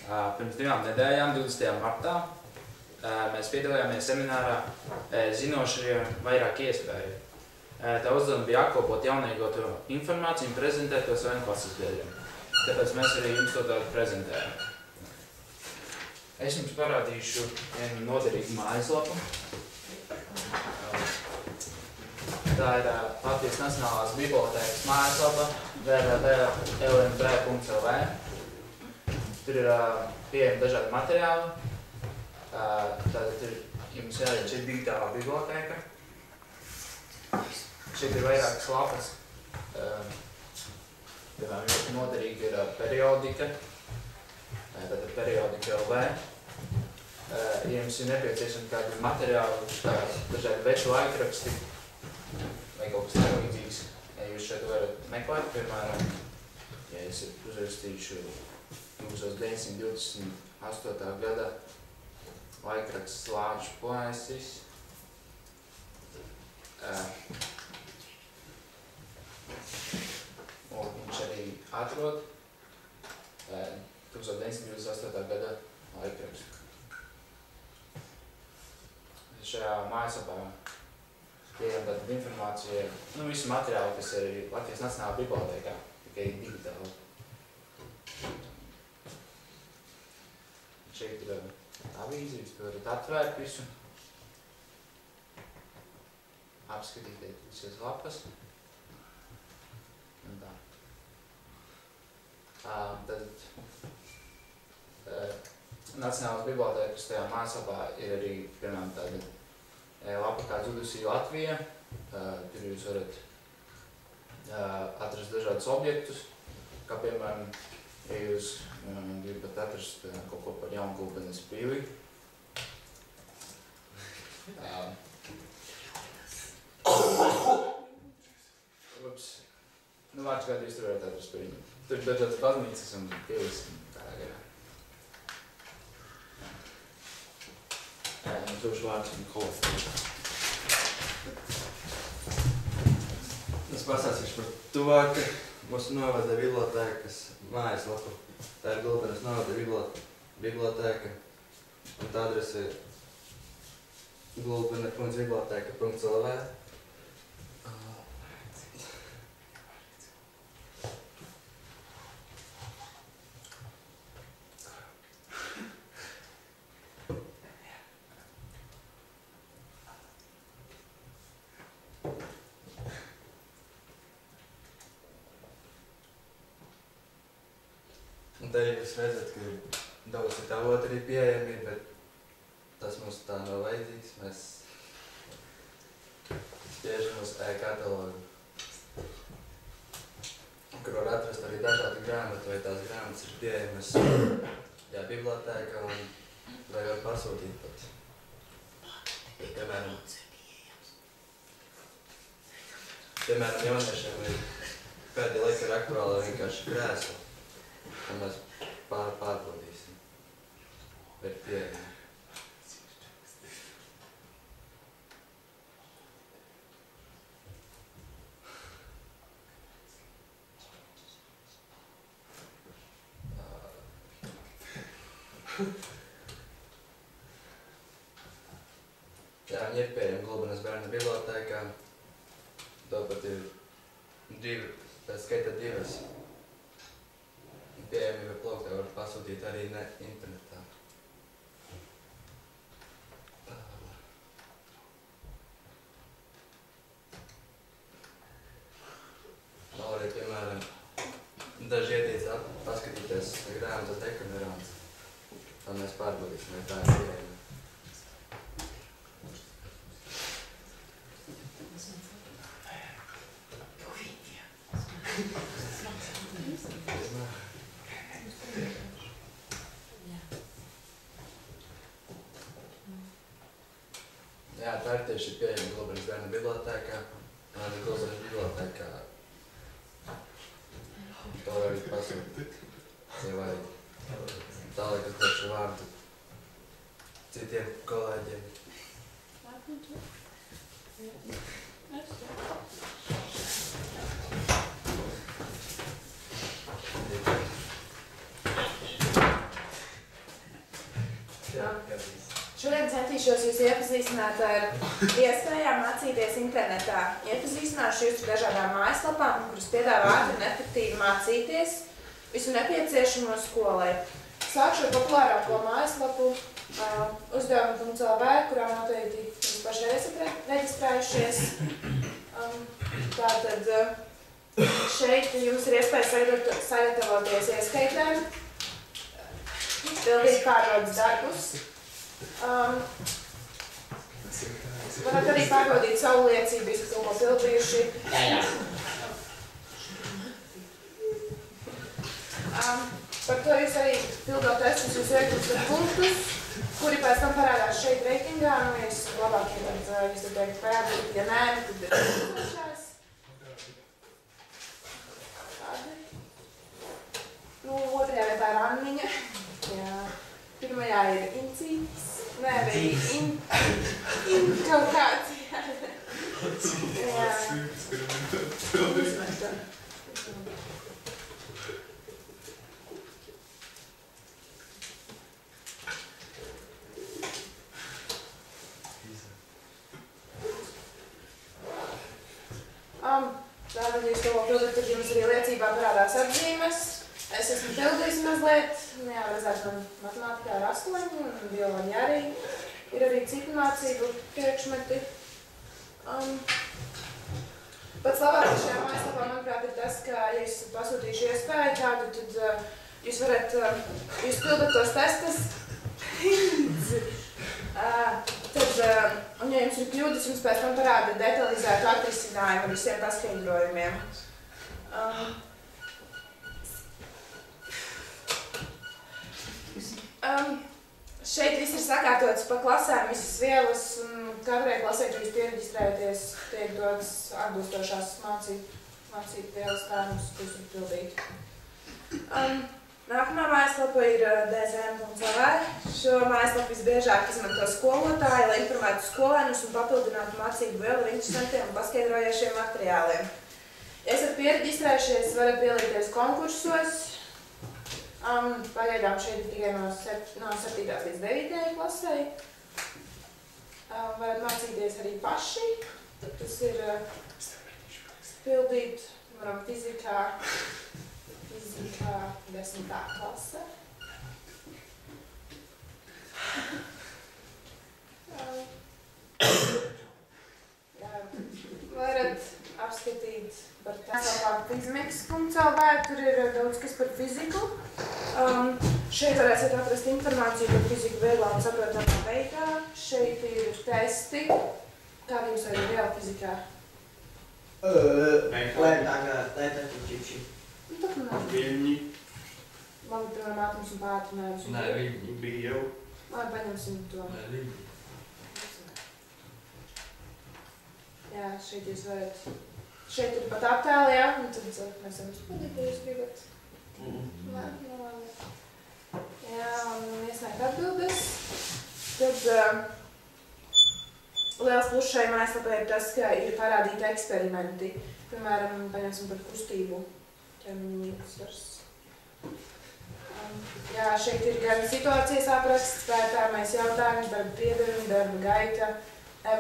Pirms 2 nedēļām, 20. martā, mēs piedalījāmies seminārā Zinošajiem vairāk iespēju. Tā uzdevuma bija apkopot jauniegūto informāciju un prezentēt to saviem klases biedriem. Tāpēc mēs arī jums to tādu prezentējam. Es jums parādīšu vienu noderīgu mājaslapu. Tā ir Latvijas Nacionālās bibliotēkas mājaslapa www.lnb.lv. Tur ir pieejami dažādi materiāli. Tātad jums jāredz šī digitālā bibliotēka. Šeit ir vairākas lapas. Piemēram, ļoti noderīgi ir periodika. Tātad periodika LV. Ja jums ir nepieciešami kādi materiāli, dažādi veču laikraksti vai kaut kas nelīdzīgs, ja jūs šeit varat meklēt, piemēram, ja es uzrakstīšu 1928. gada laikraksts Lāču Plēsis. Un viņš arī atrod 1928. gada laikrakstu. Šajā mājaslapā pieejama tāda informācija, visu materiālu, kas ir Latvijas Nacionālā bibliotēkā, tikai digitāli. Šeit ir avīzijas, tur varat atvērt visu, apskatīties visas lapas. Un tā. Tad Nacionālās bibliotēkas tajā mājaslapā ir arī, piemēram, tāda lapa kā Zudusī Latvija. Tur jūs varat atrast dažādus objektus, kā piemēram, ja jūs gribat atrast kaut ko par Jaungulbenes pili. Vārds gadu jūs tur varat atrast par viņu. Tur ir dažādas baznīcas un pilis kādā garā. Došu vārds un kolektīvu. Es pasāstīšu par tuvāk mūsu novada bibliotēkas mājaslapu. Tā ir Gulbenes novada bibliotēka. Un tā adrese ir gulbene.bibliotēka.lv. Un te jūs redzat, ka daudz ir tā otrī pieejami, bet tas mums tā nav vajadzīgs. Mēs spiežam uz e-katalogu, kur var atrast arī dažādi grāmatu, vai tās grāmatas ir pieejamas bibliotēkā un vai var pasūtīt pat. Piemēram, jauniešiem ir pēdējā laika ir aktuāla vienkārši krēsla. Un mēs pārbaudīsim. Bet pieejami. Jā, viņi ir pieejami Gulbenes bērnu bibliotēkā. Tāpat ir pēc skaita divas. Pieejamība plauktā var pasūtīt arī ne internetā. Vēl arī, piemēram, daži ietiec paskatīties grāmatas dekomerāns. Tā mēs pārbaudīsim, vai tā ir pieejama. Jā, tā ir tieši pieejama Gulbenes bērnu bibliotēkā. Un arī Gulbenes bibliotēkā to var arī pasūtīt. Ja vajag. Tālāk es došu vārdu citiem kolēģiem. Šodien centīšos jūs iepazīstināt ar iespējām mācīties internetā. Iepazīstināšu jūs ar dažādām mājaslapām, kuras piedāvā ātri un efektīvi mācīties visu nepieciešamo skolai. Sākšu ar populārāko mājaslapu uzdevumi.lv, kurā noteikti jūs paši esat reģistrējušies. Tātad šeit jums ir iespēja sagatavoties ieskaitēm, pildīt pārbaudes darbus. Varat arī pārbaudīt savu liecību, visu to, ko pildījuši. Par to jūs arī pildot testus, jūs iekļūstat punktus, kuri pēc tam parādās šeit reitingā. Ja jūs labākie, tad jūs te teikt parādīt, ja nē, tad ir izdošās. Otrajā vietā ir Anniņa. Pirmajā ir Incītis. Nē, vai kaut kāds. Tātad jūs to pildat, tad jums arī liecībā parādās atzīmes. Es esmu pildījis mazliet, redzēt, man matemātikā ir 8, un bioloģija arī. Ir arī citu mācību priekšmeti. Pats labākais šajā mājaslapā, manuprāt, ir tas, ka, ja jūs esat pasūtījuši iespēju tādu, tad jūs varat, jūs pildat tos testus. Un ja jums ir kļūdas, jums pēc tam parāda detalizētu atrisinājumu ar visiem paskaidrojumiem. Šeit viss ir sakārtots pa klasēm, visas vielas, un katrai klasē, kad jūs piereģistrējaties, tiek dotas atbilstošās mācību vielas tēmas, kuras ir pildīt. Nākamā mājaslapa ir dzm.lv. Šo mājaslapu visbiežāk izmanto skolotāji, lai informētu skolēnus un papildinātu mācību vielu ar interesantiem un paskaidrojošiem materiāliem. Ja esat piereģistrējušies, varat pielīties konkursos. Pagaidām šeit ir tikai no 7. līdz 9. klasei. Varat mācīties arī paši. Tas ir pildīt, varam fizikā 10. klase. Varat apskatīt par fizmiks.lv, tur ir daudz kas par fiziku. Šeit varēsiet atrast informāciju par fiziku vieglā un saprotamā veidā. Šeit ir testi. Kādi jums arī viela fizikā? Lētākā. Viļņi. Labi, piemēram, ātums un pātrinājums. Nē, viļņi bija jau. Labi, paņemsim to. Nē, viļņi. Jā, šeit jūs varat. Šeit ir pat attēli, jā, un tad mēs varam uzpadīt, ja jūs gribat. Nē, labi. Jā, un iesniegt atbildes. Tad liels pluss šai mājaslapai ir tas, ka ir parādīti eksperimenti. Piemēram, paņemsim par kustību ķermeņa īpatsvars. Jā, šeit ir gan situācijas apraksts, pētāmais jautājums, darba piedevumi, darba gaita,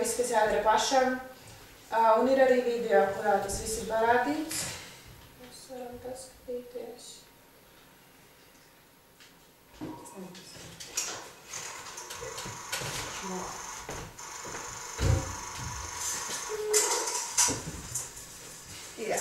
viss, kas jādara pašam. Un ir arī video, kurā tas viss ir parādīts. Mēs varam paskatīties. Jā.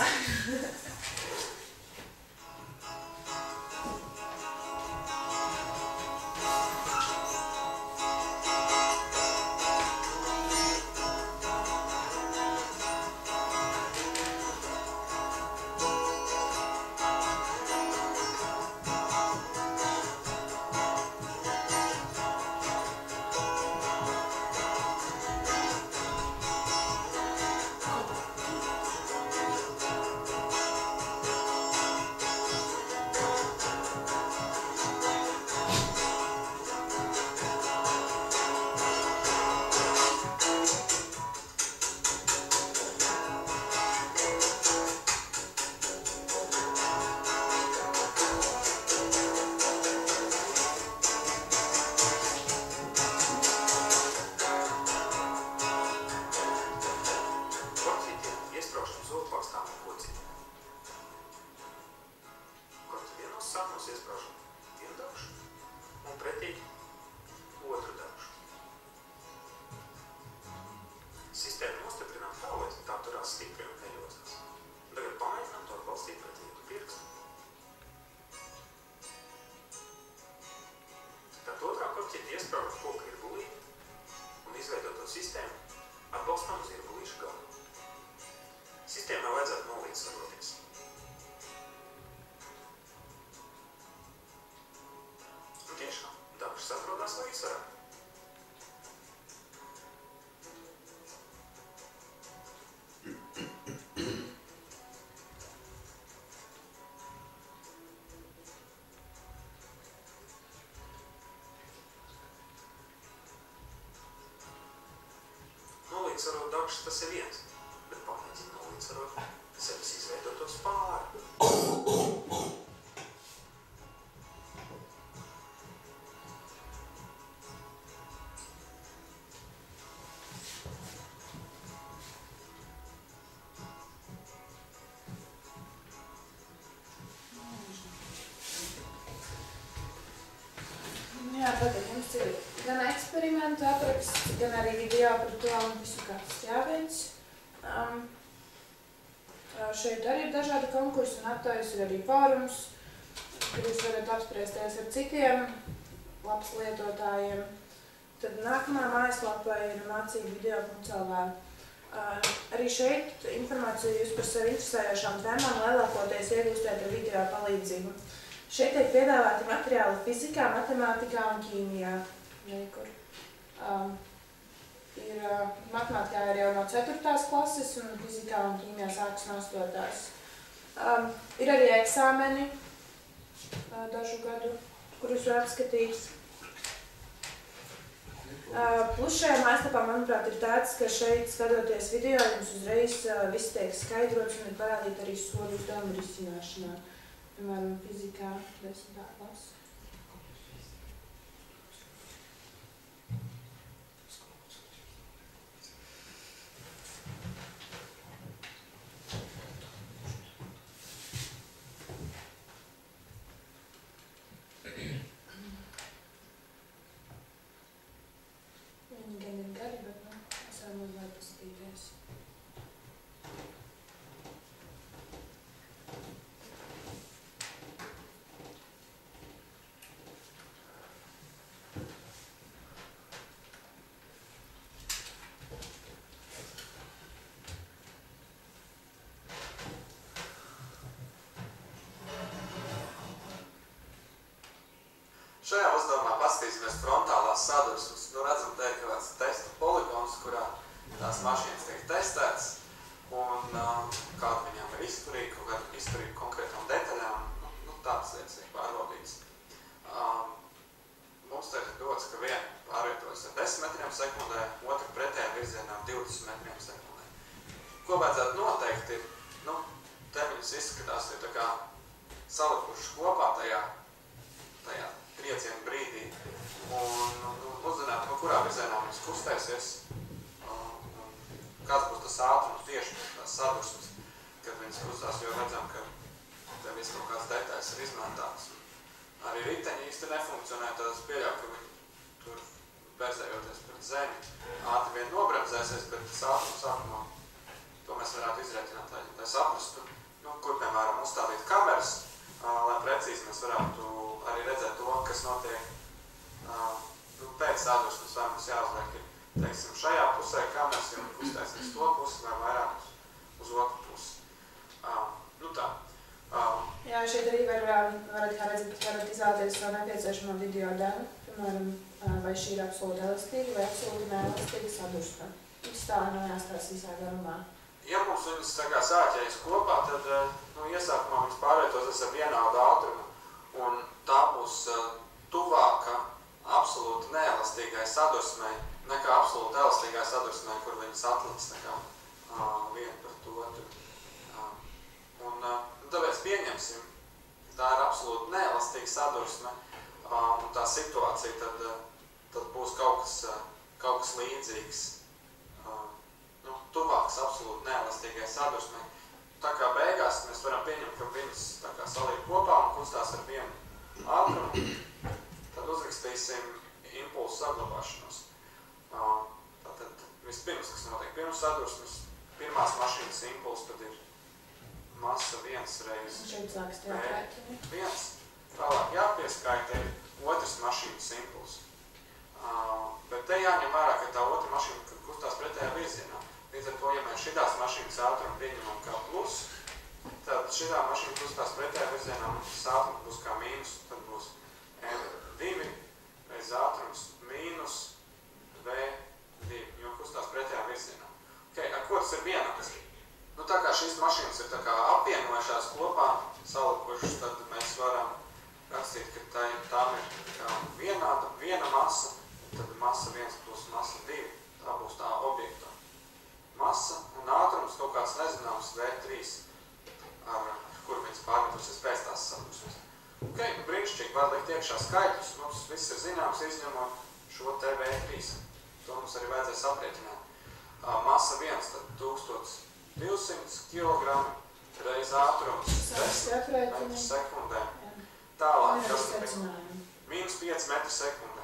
ražot vienu dakšu un pretī otru dakšu. Sistēmu nostiprinām tā, lai tā turās stipri un nejocās. Tagad pamēģinām to atbalstīt pret vienu pirkstu. Tad otrā korķīte iespraužu koku irbulīti un izveidot to sistēmu atbalstam uz irbulīšu galu. Sistēmā vajadzētu nolīdzsvaroties. Un tiešām, dakšas atrodās līdzsvarā. Nolīdzsvarot dakšas tas ir viens, bet pamēģina nolīdzsvarot sevis izveidoto spāri. Jā, tātad mums ir gan eksperimentu apraksts, gan arī video par to un visu kāds jāveic. Šeit arī ir dažādi konkursi un aptājas, ir arī fórums, kur jūs varat apspriesties ar citiem labs lietotājiem. Tad nākamā mājaslapā ir mācībvideo.lv. Arī šeit informāciju jūs par sevi interesējošām tēmām lielākoties iegūstēt ar video palīdzību. Šeit tiek piedāvāti materiāli fizikā, matemātikā un ķīmijā. Matemātikā ir jau no 4. klases un fizikā un ķīmijā sākas no 8. Ir arī eksāmeni dažu gadu, kurus var apskatīt. Plus šajā mājaslapā, manuprāt, ir tāds, ka šeit, skatoties video, jums uzreiz viss tiek skaidrots un ir parādīti arī soļu uzdevumu risināšanā. Piemēram, fizikā 10. klase. Viņi gan ir gari, bet es varu mazliet paskatīties. Šajā uzdevumā paskatīsimies frontālās sadursmes. Redzam, te ir kāds testa poligons, kurā tās mašīnas tiek testētas un kāda viņām ir izturīga, kaut kāda izturīga konkrētām detaļām. Tādas lietas tiek pārbaudītas. Mums te ir dots, ka viena pārvietojas ar 10 metriem sekundē, otra pretējā virzienā 20 metriem sekundē. Ko vajadzētu noteikt ir, te viņas izskatās ir tā kā salikušas kopā tajā triecienu brīdī un uzzināt, kurā virzienā viņas kustēsies, kāds būs tas ātrums tieši tās sadursmes, kad viņas kustās, jo redzam, ka te viss kaut kāds detaļas ir izmantāts. Arī riteņi īsti nefunkcionē, tad es pieļauju, ka viņi tur berzējoties pret zemi ātri vien nobremzēsies, bet tas ātrums sākumā to mēs varētu izrēķināt, lai saprastu, kur, piemēram, uzstādīt kameras, lai precīzi mēs varētu arī redzēt to, kas notiek pēc sadursmes, vai mums jāuzliek ir, teiksim, šajā pusē kameras, ja viņi kustēsies to pusi vai vairāk uz otru pusi. Tā. Jā, šeit arī varat izvēlēties savu nepieciešamo video daļu, piemēram, vai šī ir absolūti elastīga vai absolūti neelastīga sadursme. Viss tā jāstāsta visā garumā. Ja mums viņas sāķējas kopā, tad iesākumā viņas pārvietosies ar vienādu ātrumu, un tā būs tuvāka absolūti neelastīgai sadursmei, nekā absolūti elastīgai sadursmei, kur viņas atlic vienu pret otru. Un tāpēc pieņemsim, tā ir absolūti neelastīga sadursme, un tā situācija tad būs kaut kas līdzīgs, tuvāks absolūti neelastīgai sadursmei. Tā kā beigās mēs varam pieņemt, ka viņas saliek kopā un kustās ar vienu ātrumu, tad uzrakstīsim impulsu saglabāšanos. Tātad vispirms, kas notiek pirms sadursmes, pirmās mašīnas impulss tad ir masa 1 reiz V1. Tālāk jāpieskaita ir otrs mašīnas impulss. Bet te jāņem vērā, ka tā otra mašīna kustās pretējā virzienā. Līdz ar to, ja mēs šitās mašīnas ātrumu pieņemam kā plus, tad šitā mašīna kustās pretējā virzienā, un tas ātrums būs kā mīnus, tad būs M2 reiz ātrums mīnus V2, jo kustās pretējā virzienā. Ar ko tas ir vienāds? Tā kā šīs mašīnas ir tā kā apvienojušās kopā, salikušas, tad mēs varam rakstīt, ka tām ir viena masa, tad masa 1 plus masa 2, tā būs tā objekta masa un ātrums kaut kāds nezināms V3, ar kur viņas pārmetusies pēc tās sadursmes. Brīnišķīgi var likt iekšā skaitļus, mums viss ir zināms, izņemot šo te V3. To mums arī vajadzēs aprēķināt. Masa 1, tad 1200 kg reiz ātrums 10 metru sekundē. Tālāk, kas ir mīnus 5 metru sekundē.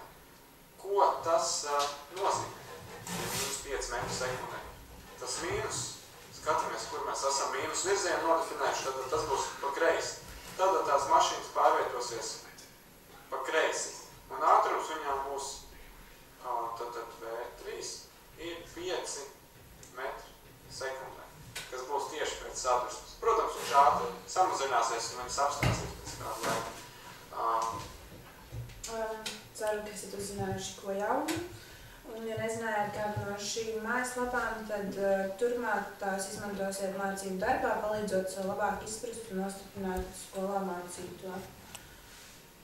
Ko tas nozīmē? Mīnus 5 metru sekundē. Tas mīnus, skatāmies, kur mēs esam mīnus virzienu nodefinējuši, tad tas būs pa kreisi. Tad tās mašīnas pārvietosies pa kreisi. Un ātrums viņām būs, tad V3 ir 5 metri sekundē, kas būs tieši pēc sadursmes. Protams, viņš ātri samazināsies un viņas apstāsies pēc kādu laiku. Ceru, ka esat uzzinājuši ko jaunu. Un, ja nezinājāt kādu no šīm mājaslapām, tad turpmāk tās izmantosiet mācību darbā, palīdzot sev labāk izprast un nostiprināt skolā mācīto.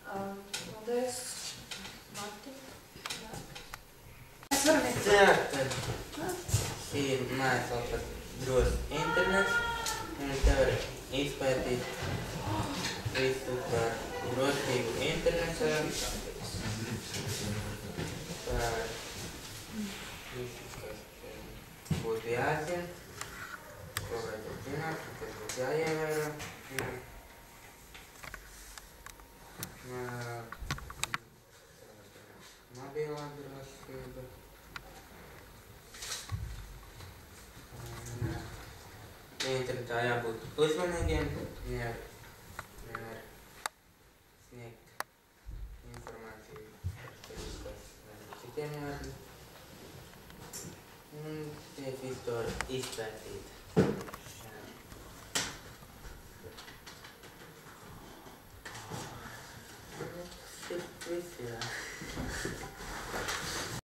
Paldies, Marti. Mēs varam iet. Jā, tad šī ir mājaslapa Drošs internets, un te var izpētīt visu par drošību internetā, par visu, kas būtu jāzina, ko vajadzētu zināt, kas būtu jāievēro. Mobilā drošība. Internetā jābūt uzmanīgiem, nevar sniegt informāciju par citiem jādara. Un tiek visu to izpētīt. Tas ir viss, jā.